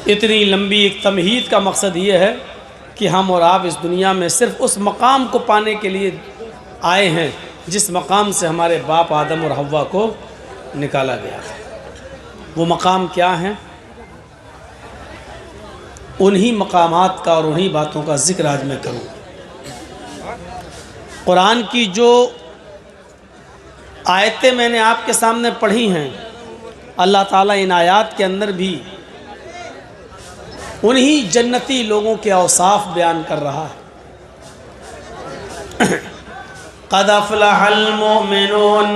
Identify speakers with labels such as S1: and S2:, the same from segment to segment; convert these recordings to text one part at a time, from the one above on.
S1: इतनी लंबी एक तमहीद का मकसद ये है कि हम और आप इस दुनिया में सिर्फ़ उस मकाम को पाने के लिए आए हैं जिस मकाम से हमारे बाप आदम और हव्वा को निकाला गया था। वो मकाम क्या है? उन्हीं मकामात का और उन्हीं बातों का ज़िक्र आज मैं करूँ। कुरान की जो आयतें मैंने आपके सामने पढ़ी हैं, अल्लाह ताला इन आयात के अंदर भी उन्हीं जन्नती लोगों के औसाफ बयान कर रहा है। क़द अफ़लहल मोमिनून,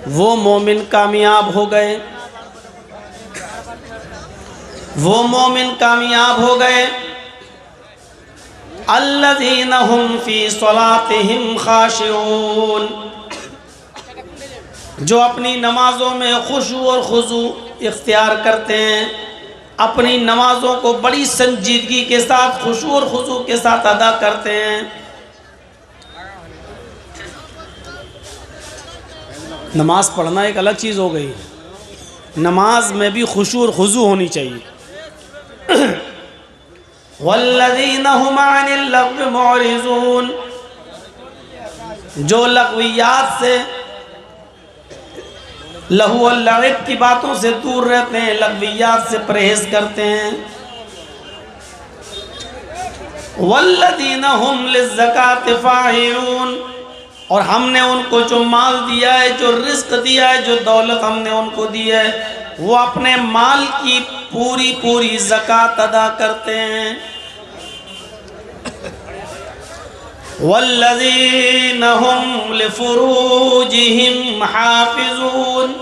S1: वो मोमिन कामयाब हो गए, वो मोमिन कामयाब हो गए। अल्लज़ीना हुम फ़ी सलातिहिम ख़ाशिऊन, जो अपनी नमाज़ों में खुशू और खुज़ू इख्तियार करते हैं, अपनी नमाज़ों को बड़ी संजीदगी के साथ खुशू और खुशू के साथ अदा करते हैं। नमाज पढ़ना एक अलग चीज़ हो गई, नमाज में भी खुशू और खुशू होनी चाहिए। वल्लज़ीना हुम अनिल लग़्व मुअरिज़ून, जो लग़वियात से, लहू और लइब की बातों से दूर रहते हैं, लग़वियात से परहेज़ करते हैं। वल्लज़ीना हुम लिज़्ज़काति फ़ाइलून, और हमने उनको जो माल दिया है, जो रिज़्क़ दिया है, जो दौलत हमने उनको दी है, वो अपने माल की पूरी पूरी ज़कात अदा करते हैं। वल्लज़ीना हुम लिफ़ुरूजिहिम हाफ़िज़ून,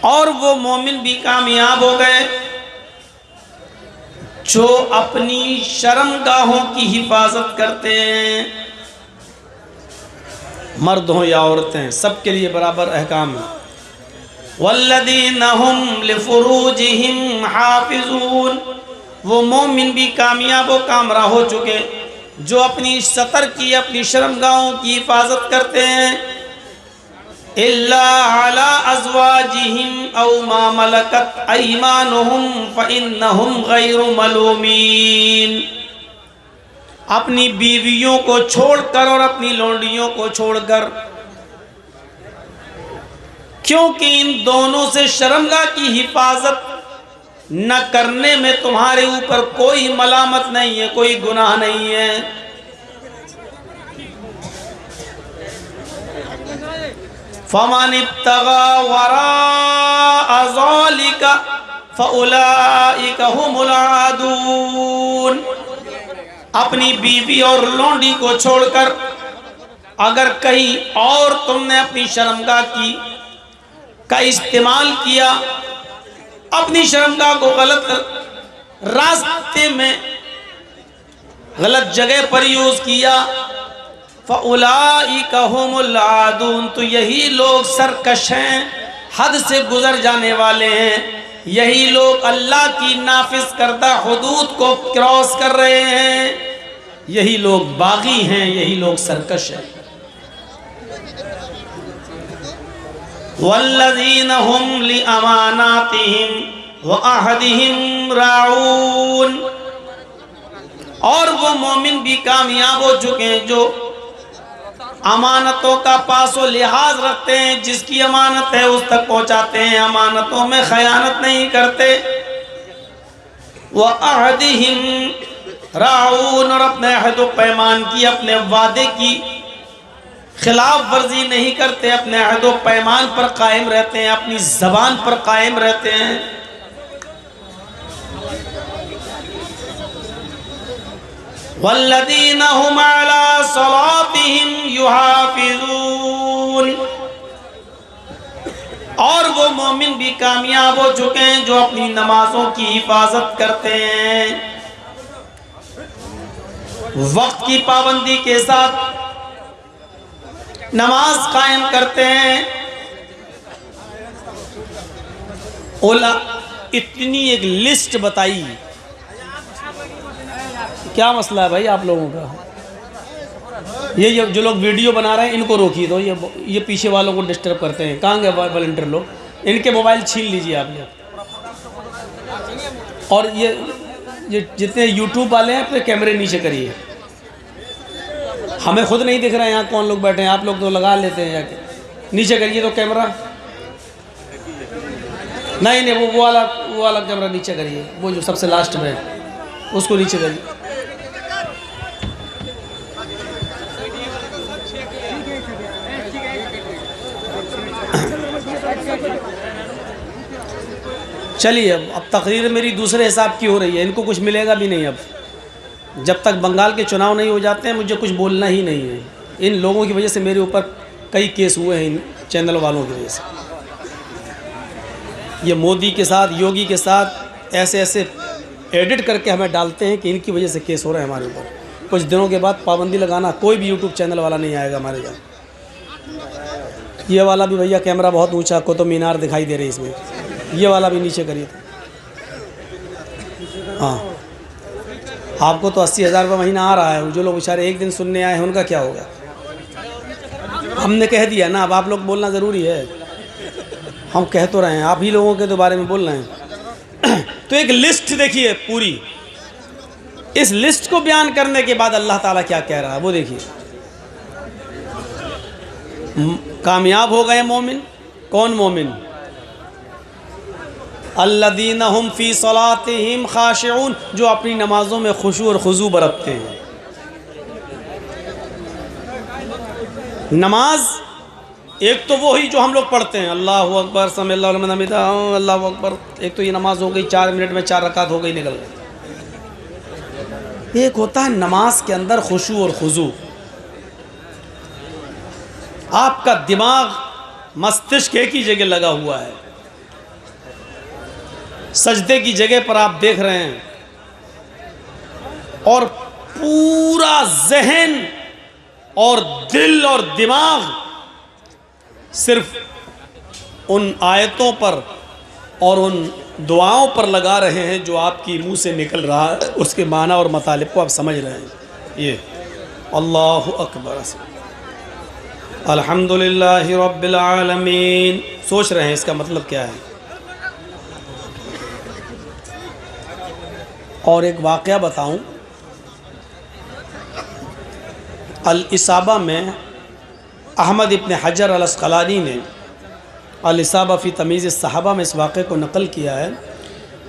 S1: और वो मोमिन भी कामयाब हो गए जो अपनी शर्मगाहों की हिफाजत करते हैं। मर्द हों या औरतें, सबके लिए बराबर अहकाम है। वल्लज़ीना हुम लिफ़ुरूजिहिम हाफ़िज़ून, वो मोमिन भी कामयाब व कामरा हो चुके जो अपनी सतर की, अपनी शर्मगाहों की हिफाजत करते हैं। इल्ला अला अज़वाजिहिम औ मा मलकत अयमानुहुम फ़इन्नहुम गैरु मलूमीन, अपनी बीवियों को छोड़कर और अपनी लौंडियों को छोड़कर, क्योंकि इन दोनों से शर्मगाह की हिफाजत न करने में तुम्हारे ऊपर कोई मलामत नहीं है, कोई गुनाह नहीं है। फमन इब्तगा वराअ ज़ालिका फ़उलाइका हुमुल आदून, अपनी बीवी और लौंडी को छोड़कर अगर कहीं और तुमने अपनी शर्मगाह का इस्तेमाल किया, अपनी शर्मगाह को गलत रास्ते में, गलत जगह पर यूज़ किया, फ़उलाइका हुमुल आदून, तो यही लोग सरकश हैं, हद से गुजर जाने वाले हैं, यही लोग अल्लाह की नाफिज करदा हुदूद को क्रॉस कर रहे हैं, यही लोग बागी हैं, यही लोग सरकश हैं। वल्लज़ीना हुम लिअमानातिहिम व अहदिहिम राऊन, और वो मोमिन भी कामयाब हो चुके हैं जो अमानतों का पासो लिहाज रखते हैं, जिसकी अमानत है उस तक पहुंचाते हैं, अमानतों में खयानत नहीं करते। व अहदिहिम राऊन, और अपने अहद व पैमान की, अपने वादे की खिलाफ वर्जी नहीं करते, अपने अहद व पैमान पर कायम रहते हैं, अपनी ज़बान पर कायम रहते हैं। वल्लज़ीना हुम अला सलातिहिम युहाफ़िज़ून, और वो मोमिन भी कामयाब हो चुके हैं जो अपनी नमाजों की हिफाजत करते हैं, वक्त की पाबंदी के साथ नमाज कायम करते हैं। ओला इतनी एक लिस्ट बताई, क्या मसला है भाई आप लोगों का? ये जो लोग वीडियो बना रहे हैं इनको रोकिए दो, ये पीछे वालों को डिस्टर्ब करते हैं। कहाँ गए वॉलंटियर लोग? इनके मोबाइल छीन लीजिए आप लोग। और ये जितने यूट्यूब वाले हैं अपने कैमरे नीचे करिए, हमें खुद नहीं दिख रहा है यहाँ कौन लोग बैठे हैं, आप लोग तो लगा लेते हैं जाके। नीचे करिए तो कैमरा, नहीं वो वाला कैमरा नीचे करिए, वो जो सबसे लास्ट में है उसको नीचे करिए। चलिए अब तकरीर मेरी दूसरे हिसाब की हो रही है, इनको कुछ मिलेगा भी नहीं। अब जब तक बंगाल के चुनाव नहीं हो जाते हैं मुझे कुछ बोलना ही नहीं है। इन लोगों की वजह से मेरे ऊपर कई केस हुए हैं, इन चैनल वालों की वजह से। ये मोदी के साथ, योगी के साथ ऐसे ऐसे एडिट करके हमें डालते हैं कि इनकी वजह से केस हो रहे हैं हमारे ऊपर। कुछ दिनों के बाद पाबंदी लगाना, कोई भी यूट्यूब चैनल वाला नहीं आएगा हमारे यहाँ। ये वाला भी भैया कैमरा बहुत ऊंचा, कुतुब मीनार दिखाई दे रही इसमें, ये वाला भी नीचे करिए। हाँ, आपको तो 80,000 रुपये महीना आ रहा है, जो लोग बेचारे एक दिन सुनने आए हैं उनका क्या होगा? हमने कह दिया ना, अब आप लोग बोलना ज़रूरी है। हम कह तो रहे हैं, आप ही लोगों के तो बारे में बोल रहे हैं। तो एक लिस्ट देखिए पूरी, इस लिस्ट को बयान करने के बाद अल्लाह ताला क्या कह रहा है वो देखिए। कामयाब हो गए मोमिन। कौन मोमिन? अल्लज़ीना हुम फ़ी सलातिहिम खाशिऊन, जो अपनी नमाज़ों में खुशू और खुजू बरतते हैं। नमाज एक तो वो ही जो हम लोग पढ़ते हैं, अल्लाहु अकबर समिअल्लाहु लिमन हमिदा, अल्लाहु अकबर। एक तो ये नमाज हो गई, 4 मिनट में 4 रकात हो गई, निकल गई। एक होता है नमाज के अंदर खुशू और खुजू। आपका दिमाग, मस्तिष्क एक ही जगह लगा हुआ है, सजदे की जगह पर आप देख रहे हैं, और पूरा जहन और दिल और दिमाग सिर्फ उन आयतों पर और उन दुआओं पर लगा रहे हैं जो आपकी मुंह से निकल रहा है, उसके माना और मतलब को आप समझ रहे हैं। ये अल्लाहु अकबर, अल्हम्दुलिल्लाहि रब्बिल आलमीन, सोच रहे हैं इसका मतलब क्या है। और एक वाक़या बताऊं, अल-इसाबा में अहमद इब्न हजर अल-अस्क़लानी ने अल-इसाबा फ़ी तमीज़ सहाबा में इस वाक़े को नक़ल किया है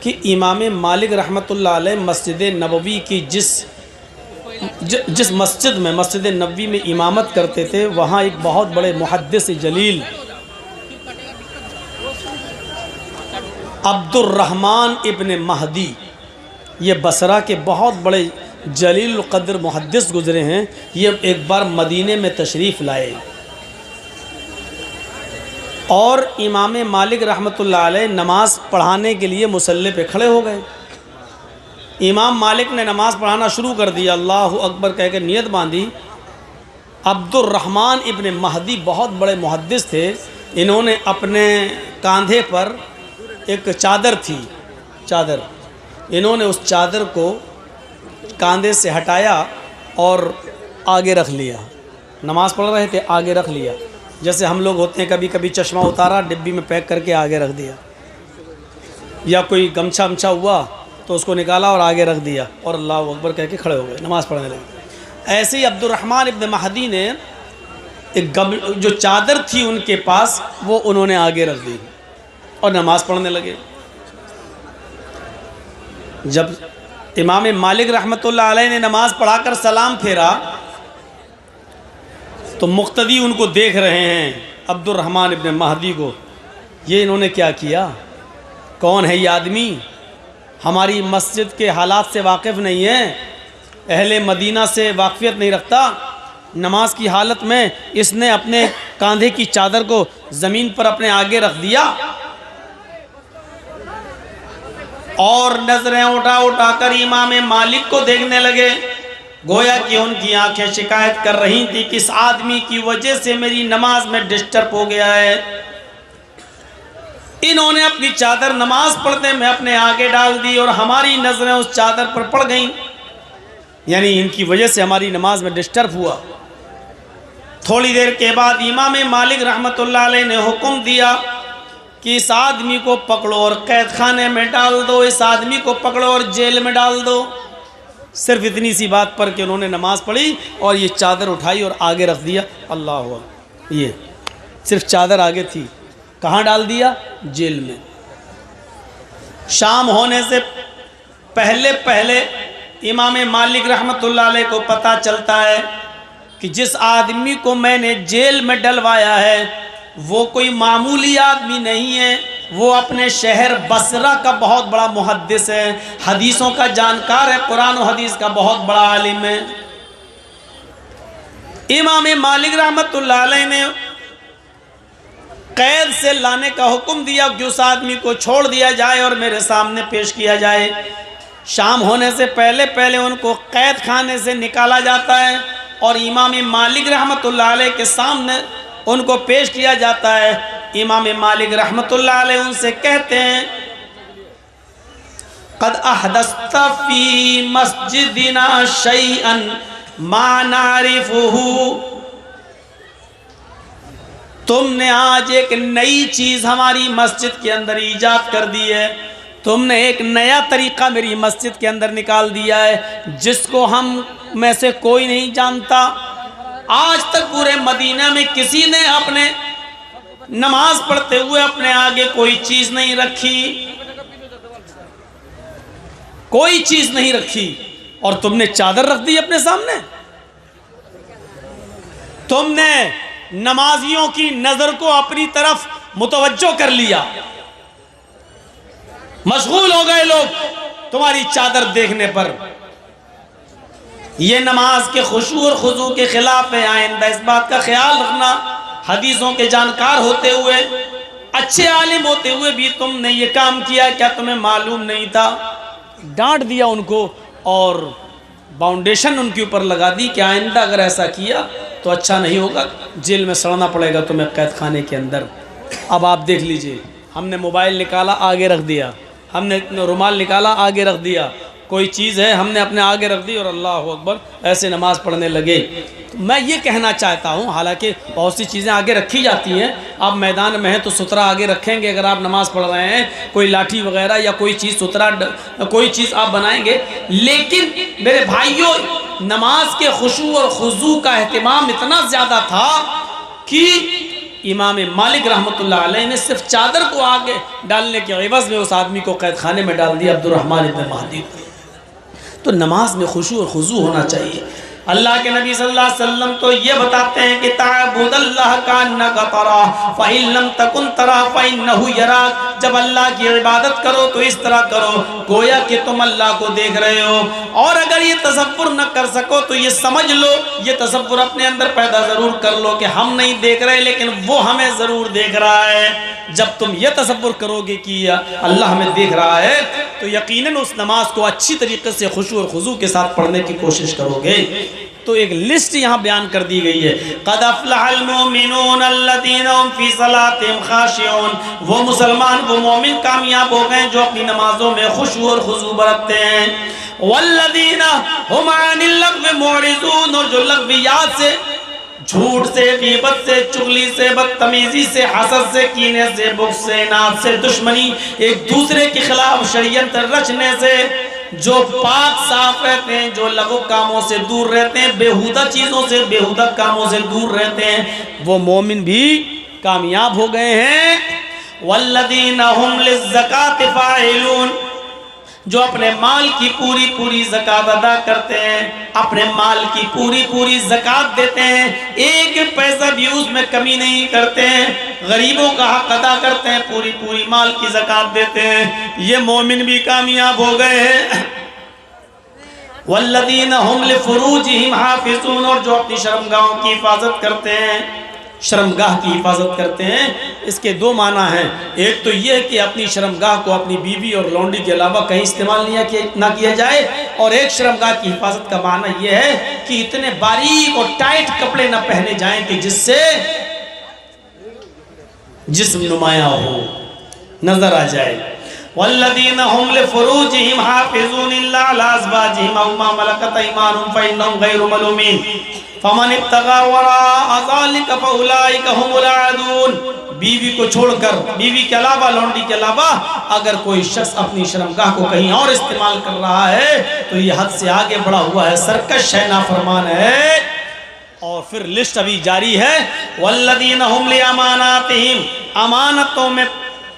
S1: कि इमाम मालिक रहमतुल्लाह अलैह मस्जिद नबवी की जिस मस्जिद में, मस्जिद नबवी में इमामत करते थे, वहाँ एक बहुत बड़े मुहद्दिस जलील अब्दुर्रहमान इब्न महदी, ये बसरा के बहुत बड़े जलील क़द्र मुहद्दिस गुज़रे हैं। ये एक बार मदीने में तशरीफ़ लाए और इमाम मालिक रहमतुल्लाह अलैह नमाज़ पढ़ाने के लिए मुसल्ले पे खड़े हो गए। इमाम मालिक ने नमाज़ पढ़ाना शुरू कर दिया, अल्लाहु अकबर कह के नियत बांधी। अब्दुर्रहमान इब्न महदी बहुत बड़े मुहद्दिस थे। इन्होंने अपने कंधे पर एक चादर थी, चादर, इन्होंने उस चादर को कंधे से हटाया और आगे रख लिया। नमाज़ पढ़ रहे थे, आगे रख लिया। जैसे हम लोग होते हैं, कभी कभी चश्मा उतारा, डिब्बी में पैक करके आगे रख दिया, या कोई गमछा अमछा हुआ तो उसको निकाला और आगे रख दिया और अल्लाहु अकबर कह के खड़े हो गए, नमाज़ पढ़ने लगे। ऐसे ही अब्दुर्रहमान इब्न महदी ने एक जो चादर थी उनके पास, वो उन्होंने आगे रख दी और नमाज़ पढ़ने लगे। जब इमाम मालिक रहमतुल्लाह अलैह ने नमाज़ पढ़ाकर सलाम फेरा तो मुक्तदी उनको देख रहे हैं, अब्दुर्रहमान इब्न महदी को। ये इन्होंने क्या किया? कौन है ये आदमी? हमारी मस्जिद के हालात से वाकिफ़ नहीं है, अहले मदीना से वाक़फ़ियत नहीं रखता। नमाज की हालत में इसने अपने कंधे की चादर को ज़मीन पर अपने आगे रख दिया और नजरें उठा उठा कर इमाम मालिक को देखने लगे, गोया कि उनकी आंखें शिकायत कर रही थी कि इस आदमी की वजह से मेरी नमाज में डिस्टर्ब हो गया है। इन्होंने अपनी चादर नमाज पढ़ने में अपने आगे डाल दी और हमारी नजरें उस चादर पर पड़ गईं, यानी इनकी वजह से हमारी नमाज में डिस्टर्ब हुआ। थोड़ी देर के बाद इमाम मालिक रहमतुल्लाह अलैह ने हुक्म दिया कि इस आदमी को पकड़ो और कैद खाने में डाल दो, इस आदमी को पकड़ो और जेल में डाल दो। सिर्फ इतनी सी बात पर कि उन्होंने नमाज़ पढ़ी और ये चादर उठाई और आगे रख दिया। अल्लाह हुआ, ये सिर्फ चादर आगे थी, कहाँ डाल दिया? जेल में। शाम होने से पहले पहले इमाम मालिक रहमतुल्लाह अलैह को पता चलता है कि जिस आदमी को मैंने जेल में डलवाया है वो कोई मामूली आदमी नहीं है, वो अपने शहर बसरा का बहुत बड़ा मुहद्दिस है, हदीसों का जानकार है, कुरान और हदीस का बहुत बड़ा आलिम है। इमाम मालिक रहमतुल्लाह अलैह ने कैद से लाने का हुक्म दिया कि उस आदमी को छोड़ दिया जाए और मेरे सामने पेश किया जाए। शाम होने से पहले पहले उनको कैद खाने से निकाला जाता है और इमाम मालिक रहमतुल्लाह अलैह के सामने उनको पेश किया जाता है। इमाम मालिक रहमतुल्लाह अलैह उनसे कहते हैं, क़द अहदस्त फी मस्जिदिना शैअन मा नारिफुहु, तुमने आज एक नई चीज़ हमारी मस्जिद के अंदर ईजाद कर दी है, तुमने एक नया तरीक़ा मेरी मस्जिद के अंदर निकाल दिया है जिसको हम में से कोई नहीं जानता। आज तक पूरे मदीना में किसी ने अपने नमाज पढ़ते हुए अपने आगे कोई चीज़ नहीं रखी, कोई चीज़ नहीं रखी, और तुमने चादर रख दी अपने सामने। तुमने नमाजियों की नजर को अपनी तरफ मुतवज्जो कर लिया, मशगूल हो गए लोग तुम्हारी चादर देखने पर। यह नमाज के खुशू और खुजू के खिलाफ है। आइंदा इस बात का ख्याल रखना, हदीसों के जानकार होते हुए, अच्छे आलिम होते हुए भी तुमने ये काम किया, क्या तुम्हें मालूम नहीं था? डांट दिया उनको और बाउंडेशन उनके ऊपर लगा दी कि आइंदा अगर ऐसा किया तो अच्छा नहीं होगा, जेल में सड़ना पड़ेगा तुम्हें कैद खाने के अंदर। अब आप देख लीजिए, हमने मोबाइल निकाला आगे रख दिया, हमने रुमाल निकाला आगे रख दिया, कोई चीज़ है हमने अपने आगे रख दी और अल्लाह अकबर ऐसे नमाज़ पढ़ने लगे। तो मैं ये कहना चाहता हूँ, हालांकि बहुत सी चीज़ें आगे रखी जाती हैं, आप मैदान में हैं तो सुतरा आगे रखेंगे, अगर आप नमाज़ पढ़ रहे हैं कोई लाठी वगैरह या कोई चीज़ सुतरा कोई चीज़ आप बनाएंगे, लेकिन मेरे भाइयों नमाज के खुशू और खुजू का एहतमाम इतना ज़्यादा था कि इमाम मालिक रहमतुल्लाह अलैह ने सिर्फ चादर को आगे डालने के एवज़ में उस आदमी को कैद खाने में डाल दिया, अब्दुर्रहमान इब्न महदी। तो नमाज में खुशू और खुजू होना चाहिए। अल्लाह के नबी सल्लल्लाहु अलैहि वसल्लम तो ये बताते हैं कि ताबुदल्लाह कान्नका तरा फ़इन लम तकुन तरा फ़इन्नहु यराक, जब अल्लाह की इबादत करो तो इस तरह करो गोया कि तुम अल्लाह को देख रहे हो। और अगर ये तसव्वुर न कर सको तो ये समझ लो, ये तसव्वुर अपने अंदर पैदा ज़रूर कर लो कि हम नहीं देख रहे लेकिन वो हमें ज़रूर देख रहा है। जब तुम ये तसव्वुर करोगे कि अल्लाह हमें देख रहा है तो यकीनन उस नमाज को अच्छी तरीके से खुशू और खुजू के साथ पढ़ने की कोशिश करोगे। तो एक लिस्ट यहाँ बयान कर दी गई है, क़द अफ़लहल मुमिनून अल्लज़ीना हुम फ़ी सलातिहिम ख़ाशिऊन, वो मुसलमान वो मोमिन कामयाब हो गए जो अपनी नमाजों में खुशू और खुजू बरतते हैं। वल्लज़ीना हुम अनिल लग़्वी मुअरिज़ून, और जो लग़वियात से, झूठ से, गीबत से, चुगली से, बदतमीजी से, हसद से, कीने से, बुग़्ज़ से, नाद से, दुश्मनी, एक दूसरे के खिलाफ षड्यंत्र रचने से जो पाक साफ रहते हैं, जो लघु कामों से दूर रहते हैं, बेहुदा चीज़ों से, बेहुदा कामों से दूर रहते हैं, वो मोमिन भी कामयाब हो गए हैं। वल्लज़ीना हुम लिज़्ज़काति फ़ाइलून, जो अपने माल की पूरी पूरी ज़कात अदा करते हैं, अपने माल की पूरी पूरी ज़कात देते हैं, एक पैसा भी उसमें कमी नहीं करते हैं, गरीबों का हक अदा करते हैं, पूरी पूरी माल की ज़कात देते हैं, ये मोमिन भी कामयाब हो गए हैं। वल्लज़ीना हुम लिफ़ुरूजिहिम हाफ़िज़ून, और जो अपनी शर्मगाहों की हिफाजत करते हैं, शर्मगाह की हिफाजत करते हैं। इसके दो माना हैं, एक तो ये कि अपनी शर्मगाह को अपनी बीवी और लौंडी के अलावा कहीं इस्तेमाल ना किया जाए, और एक शर्मगाह की हिफाजत का माना यह है कि इतने बारीक और टाइट कपड़े ना पहने जाएं कि जिससे जिस्म नुमाया हो, नजर आ जाए। वल्लदीना हुम लिफुरूजिहिम हाफिज़ून इल्ला अला अज़वाजिहिम अव मा मलकत अयमानुहुम फइन्नहुम गैरु मलूमीन फमन इब्तगा वराअ ज़ालिका फउलाइका हुमुल आदून। बीवी को छोड़कर, बीवी के अलावा, लौंडी के अलावा अगर कोई शख्स अपनी शर्मगाह को कहीं और इस्तेमाल कर रहा है तो ये हद से आगे बढ़ा हुआ है, सरकश है, नाफरमान है। और फिर लिस्ट अभी जारी है। वल्लदीना हुम लिअमानातिहिम, अमानतों में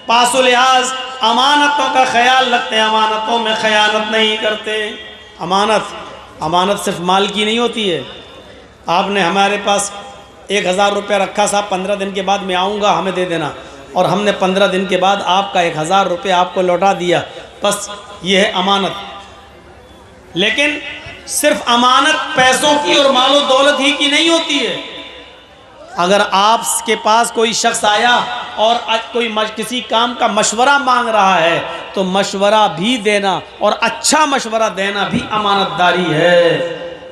S1: पासो लिहाज, अमानतों का ख्याल रखते हैं, अमानतों में खयानत नहीं करते। अमानत सिर्फ माल की नहीं होती है। आपने हमारे पास 1000 रुपया रखा, साहब 15 दिन के बाद मैं आऊँगा, हमें दे देना, और हमने 15 दिन के बाद आपका 1000 रुपया आपको लौटा दिया, बस ये है अमानत। लेकिन सिर्फ अमानत पैसों की और मालो दौलत ही की नहीं होती है। अगर आपके पास कोई शख्स आया और कोई किसी काम का मशवरा मांग रहा है तो मशवरा भी देना और अच्छा मशवरा देना भी अमानतदारी है।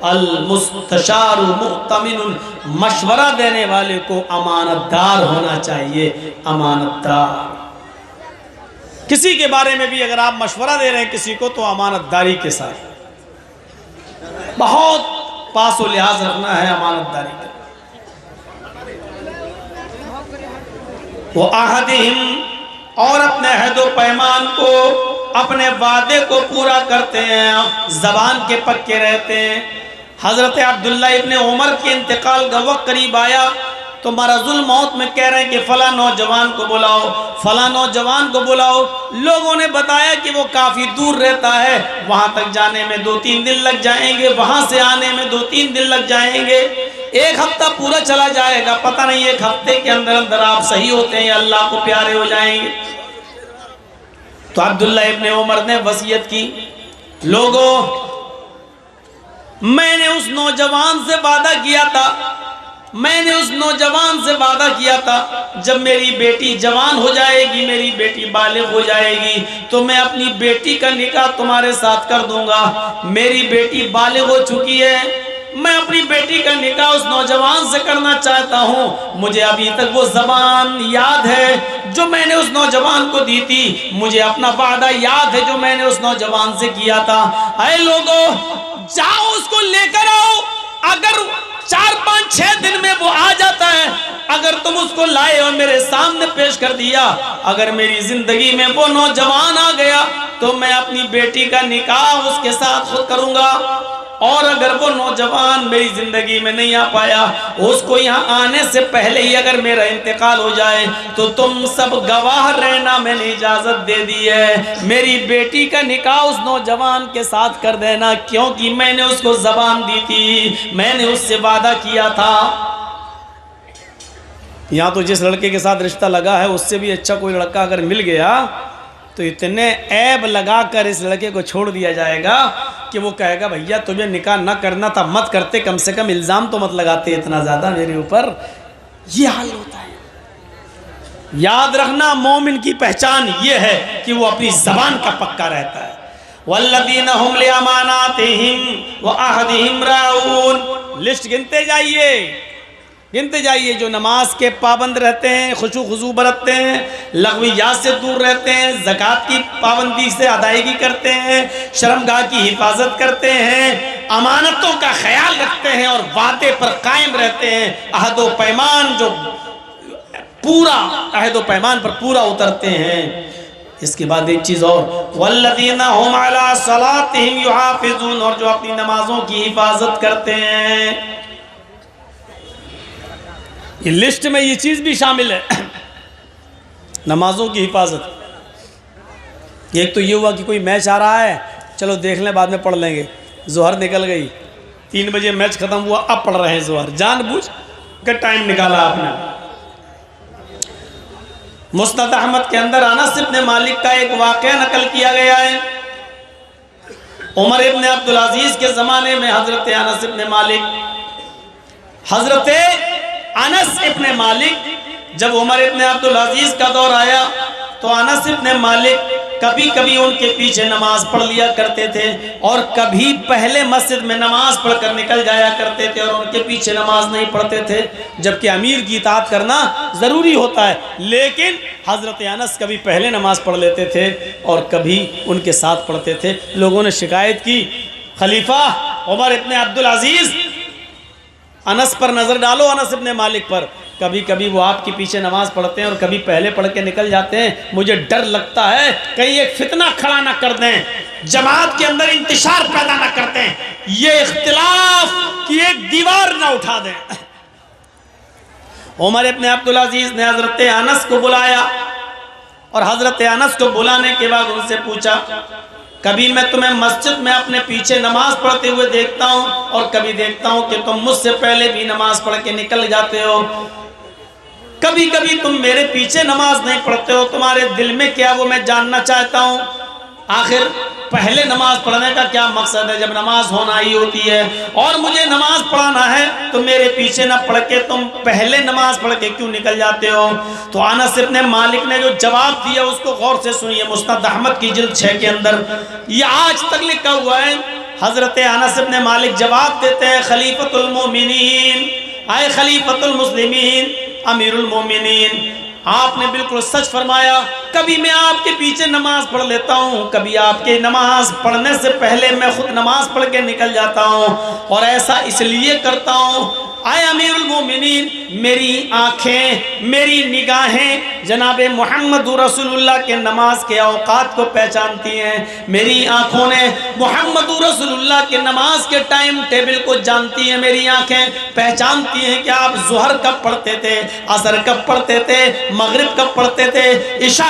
S1: अल मुस्तशारु मुअतमिनुन, मशवरा देने वाले को अमानतदार होना चाहिए, अमानतदार। किसी के बारे में भी अगर आप मशवरा दे रहे हैं किसी को तो अमानतदारी के साथ, बहुत पास व लिहाज रखना है अमानतदारी का। वो आहदिहिम, और अपने अहद व पैमान को, अपने वादे को पूरा करते हैं, जबान के पक्के रहते हैं। हज़रत अब्दुल्ला इब्ने उमर के इंतकाल का वक्त करीब आया तो मरज़ुल मौत में कह रहे हैं कि फ़ला नौजवान को बुलाओ, फ़ला नौजवान को बुलाओ। लोगों ने बताया कि वो काफ़ी दूर रहता है, वहाँ तक जाने में 2-3 दिन लग जाएंगे, वहाँ से आने में 2-3 दिन लग जाएंगे, 1 हफ्ता पूरा चला जाएगा, पता नहीं 1 हफ्ते के अंदर अंदर आप सही होते हैं, अल्लाह को प्यारे हो जाएंगे। तो अब्दुल्ला इब्ने उमर ने वसीयत की, लोगों मैंने उस नौजवान से वादा किया था, मैंने उस नौजवान से वादा किया था जब मेरी बेटी जवान हो जाएगी, मेरी बेटी बालिग हो जाएगी तो मैं अपनी बेटी का निकाह तुम्हारे साथ कर दूंगा। मेरी बेटी बालिग हो चुकी है, मैं अपनी बेटी का निकाह उस नौजवान से करना चाहता हूँ। मुझे अभी तक वो ज़बान याद है जो मैंने उस नौजवान को दी थी, मुझे अपना वादा याद है जो मैंने उस नौजवान से किया था। अरे लोगों, जाओ उसको लेकर आओ। अगर 4-5-6 दिन में वो आ जाता है, अगर तुम उसको लाए और मेरे सामने पेश कर दिया, अगर मेरी जिंदगी में वो नौजवान आ गया तो मैं अपनी बेटी का निकाह उसके साथ खुद करूंगा। और अगर वो नौजवान मेरी जिंदगी में नहीं आ पाया, उसको यहाँ आने से पहले ही अगर मेरा इंतकाल हो जाए तो तुम सब गवाह रहना, मैंने इजाजत दे दी है, मेरी बेटी का निकाह उस नौजवान के साथ कर देना, क्योंकि मैंने उसको जबान दी थी, मैंने उससे वादा किया था। यहाँ तो जिस लड़के के साथ रिश्ता लगा है उससे भी अच्छा कोई लड़का अगर मिल गया तो इतने ऐब लगाकर इस लड़के को छोड़ दिया जाएगा कि वो कहेगा भैया तुम्हें निकाह ना करना था मत करते, कम से कम इल्ज़ाम तो मत लगाते इतना ज़्यादा मेरे ऊपर। ये हाल होता है। याद रखना, मोमिन की पहचान ये है कि वो अपनी ज़बान का पक्का रहता है। वल्लज़ीना हुम लिअमानातिहिम व अहदिहिम राऊन। लिस्ट गिनते जाइए, गिनते जाइए। जो नमाज के पाबंद रहते हैं, खुशू खुजू बरतते हैं, लग़वियात से दूर रहते हैं, ज़कात की पाबंदी से अदायगी करते हैं, शर्मगाह की हिफाजत करते हैं, अमानतों का ख्याल रखते हैं और वादे पर कायम रहते हैं, अहद व पैमान जो पूरा अहद व पैमान पर पूरा उतरते हैं। इसके बाद एक चीज़ और, वल्लज़ीना हुम अला सलातिहिम युहाफ़िज़ून, और जो अपनी नमाजों की हिफाजत करते हैं। ये लिस्ट में ये चीज़ भी शामिल है, नमाजों की हिफाजत। एक तो ये हुआ कि कोई मैच आ रहा है, चलो देख लें बाद में पढ़ लेंगे, ज़ोहर निकल गई, 3 बजे मैच ख़त्म हुआ, अब पढ़ रहे हैं ज़ोहर, जानबूझ कर टाइम निकाला आपने। मुस्नद अहमद के अंदर अनस इब्न मालिक का एक वाक़या नकल किया गया है। उमर इब्न अब्दुल अजीज़ के ज़माने में हज़रत अनस इब्न मालिक जब उमर इब्न अब्दुल अजीज़ का दौर आया तो अनस इब्न मालिक कभी कभी उनके पीछे नमाज पढ़ लिया करते थे और कभी पहले मस्जिद में नमाज पढ़कर निकल जाया करते थे और उनके पीछे नमाज नहीं पढ़ते थे, जबकि अमीर की इताअत करना ज़रूरी होता है। लेकिन हज़रत अनस कभी पहले नमाज पढ़ लेते थे और कभी उनके साथ पढ़ते थे। लोगों ने शिकायत की, खलीफा उमर इब्ने अब्दुल अजीज़, अनस पर नज़र डालो, अनस इब्ने मालिक पर। कभी कभी वो आपके पीछे नमाज पढ़ते हैं और कभी पहले पढ़ के निकल जाते हैं। मुझे डर लगता है कहीं एक फितना खड़ा ना कर दें, जमात के अंदर इंतशार पैदा ना करते हैं, ये इख्तिलाफ की एक दीवार ना उठा दें। उमर इब्ने अब्दुल अजीज़ ने हज़रत अनस को बुलाया और हज़रत अनस को बुलाने के बाद उनसे पूछा, कभी मैं तुम्हें मस्जिद में अपने पीछे नमाज पढ़ते हुए देखता हूँ और कभी देखता हूँ कि तुम मुझसे पहले भी नमाज पढ़ के निकल जाते हो, कभी कभी तुम मेरे पीछे नमाज नहीं पढ़ते हो, तुम्हारे दिल में क्या वो मैं जानना चाहता हूँ। आखिर पहले नमाज पढ़ने का क्या मकसद है जब नमाज होना ही होती है, और मुझे नमाज पढ़ाना है तो मेरे पीछे ना पढ़ के तुम पहले नमाज पढ़ के क्यों निकल जाते हो। तो अनस इब्ने मालिक ने जो जवाब दिया उसको गौर से सुनिए, मुस्नद अहमद की जिल्द 6 के अंदर ये आज तक लिखा हुआ है। हजरत अनस इब्ने मालिक जवाब देते हैं, खलीफतुल मोमिनीन, आए खलीफतुल मुस्लिमीन, अमीरुल मोमिनीन, आपने बिल्कुल सच फरमाया। कभी मैं आपके पीछे नमाज पढ़ लेता हूँ, कभी आपके नमाज पढ़ने से पहले मैं खुद नमाज पढ़ के निकल जाता हूँ, और ऐसा इसलिए करता हूँ आए अमीरुल मोमिनीन, मेरी आँखें, मेरी निगाहें जनाब मोहम्मद रसूलुल्लाह के नमाज के औकात को पहचानती हैं। मेरी आँखों ने मोहम्मद रसूलुल्लाह के नमाज के टाइम टेबल को जानती हैं। मेरी आँखें पहचानती हैं कि आप ज़ुहर कब पढ़ते थे, असर कब पढ़ते थे, मगरिब कब पढ़ते थे, इशा